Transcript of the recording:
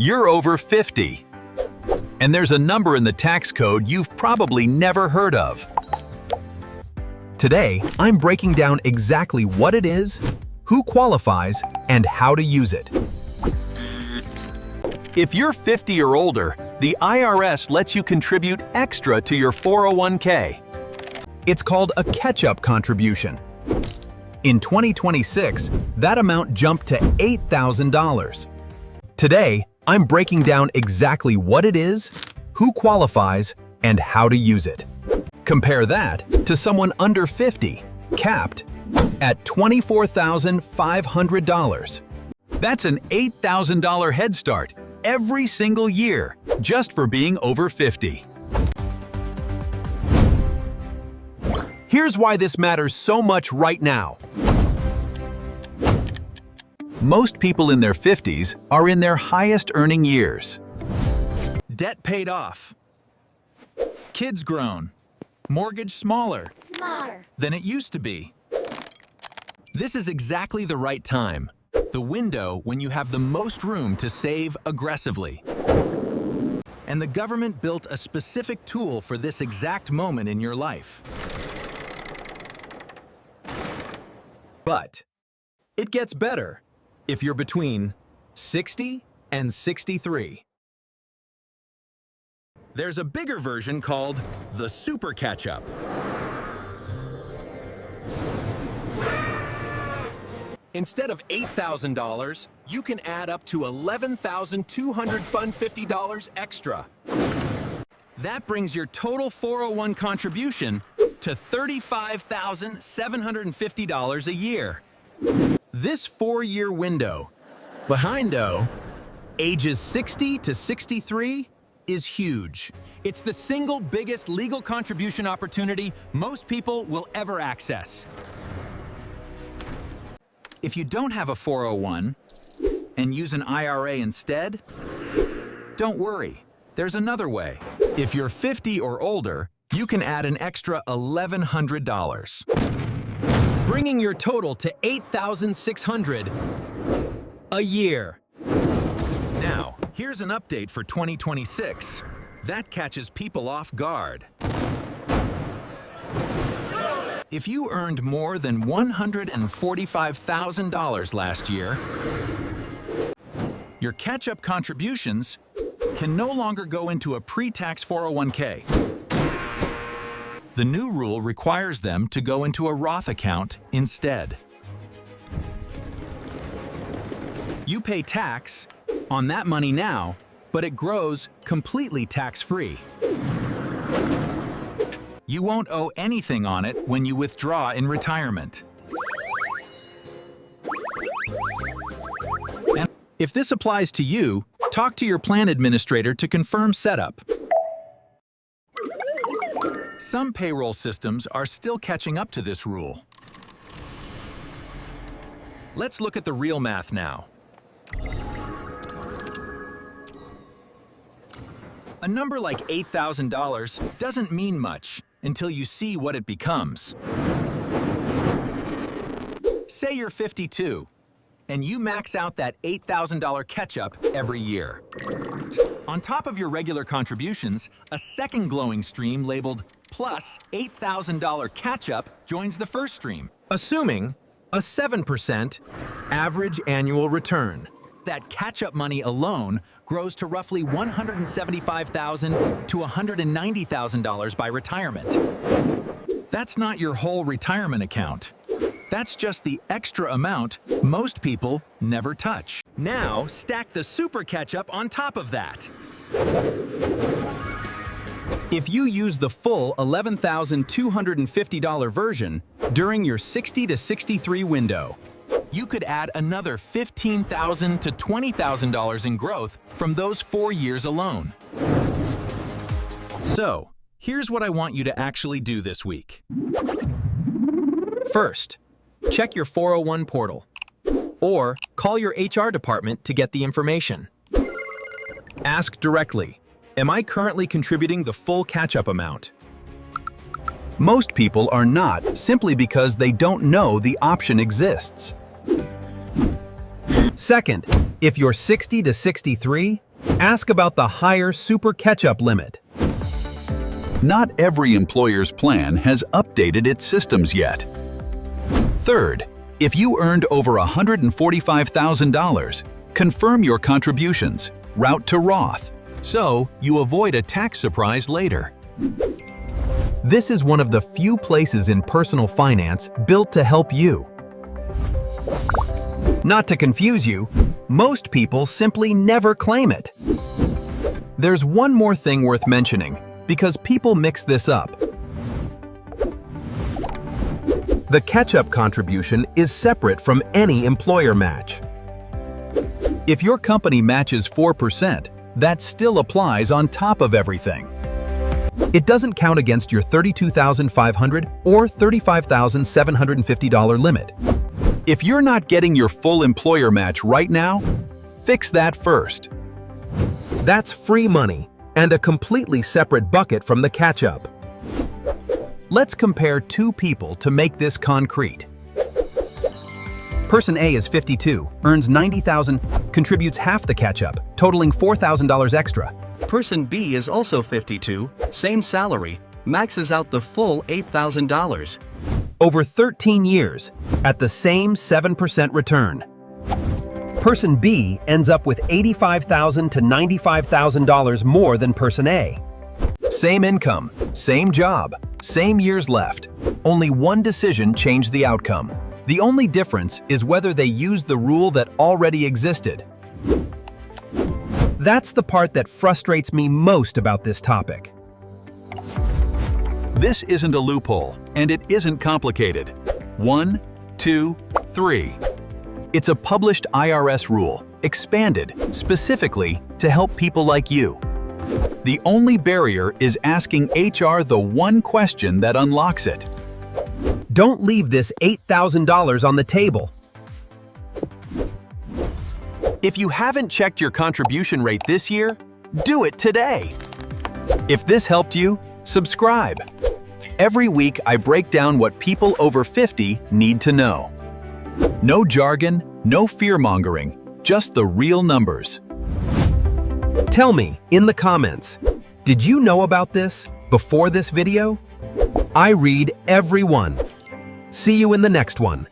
You're over 50. And there's a number in the tax code you've probably never heard of. Today, I'm breaking down exactly what it is, who qualifies, and how to use it. If you're 50 or older, the IRS lets you contribute extra to your 401k. It's called a catch-up contribution. In 2026, that amount jumped to $8,000. Today, I'm breaking down exactly what it is, who qualifies, and how to use it. Compare that to someone under 50, capped at $24,500. That's an $8,000 head start every single year, just for being over 50. Here's why this matters so much right now. Most people in their 50s are in their highest earning years. Debt paid off. Kids grown. Mortgage smaller than it used to be. This is exactly the right time. The window when you have the most room to save aggressively. And the government built a specific tool for this exact moment in your life. But it gets better if you're between 60 and 63. There's a bigger version called the Super Catch-Up. Instead of $8,000, you can add up to $11,250 extra. That brings your total 401 contribution to $35,750 a year. This 4-year window, behind ages 60 to 63, is huge. It's the single biggest legal contribution opportunity most people will ever access. If you don't have a 401 and use an IRA instead, don't worry, there's another way. If you're 50 or older, you can add an extra $1,100, bringing your total to $8,600 a year. Now, here's an update for 2026. That catches people off guard. If you earned more than $145,000 last year, your catch-up contributions can no longer go into a pre-tax 401k. The new rule requires them to go into a Roth account instead. You pay tax on that money now, but it grows completely tax-free. You won't owe anything on it when you withdraw in retirement. And if this applies to you, talk to your plan administrator to confirm setup. Some payroll systems are still catching up to this rule. Let's look at the real math now. A number like $8,000 doesn't mean much until you see what it becomes. Say you're 52, and you max out that $8,000 catch-up every year. On top of your regular contributions, a second glowing stream labeled plus $8,000 catch-up joins the first stream, assuming a 7% average annual return. That catch-up money alone grows to roughly $175,000 to $190,000 by retirement. That's not your whole retirement account. That's just the extra amount most people never touch. Now, stack the super catch-up on top of that. If you use the full $11,250 version during your 60 to 63 window, you could add another $15,000 to $20,000 in growth from those 4 years alone. So, here's what I want you to actually do this week. First, check your 401 portal, or call your HR department to get the information. Ask directly, am I currently contributing the full catch-up amount? Most people are not, simply because they don't know the option exists. Second, if you're 60 to 63, Ask about the higher super catch-up limit. Not every employer's plan has updated its systems yet. Third, if you earned over $145,000, confirm your contributions, route to Roth, so you avoid a tax surprise later. This is one of the few places in personal finance built to help you. Not to confuse you, most people simply never claim it. There's one more thing worth mentioning, because people mix this up. The catch-up contribution is separate from any employer match. If your company matches 4%, that still applies on top of everything. It doesn't count against your $32,500 or $35,750 limit. If you're not getting your full employer match right now, fix that first. That's free money and a completely separate bucket from the catch-up. Let's compare two people to make this concrete. Person A is 52, earns $90,000, contributes half the catch-up, totaling $4,000 extra. Person B is also 52, same salary, maxes out the full $8,000. Over 13 years, at the same 7% return. Person B ends up with $85,000 to $95,000 more than Person A. Same income, same job, same years left. Only one decision changed the outcome. The only difference is whether they used the rule that already existed. That's the part that frustrates me most about this topic. This isn't a loophole, and it isn't complicated. 1, 2, 3. It's a published IRS rule, expanded specifically to help people like you. The only barrier is asking HR the one question that unlocks it. Don't leave this $8,000 on the table. If you haven't checked your contribution rate this year, do it today. If this helped you, subscribe. Every week I break down what people over 50 need to know. No jargon, no fear-mongering, just the real numbers. Tell me in the comments, did you know about this before this video? I read every one. See you in the next one.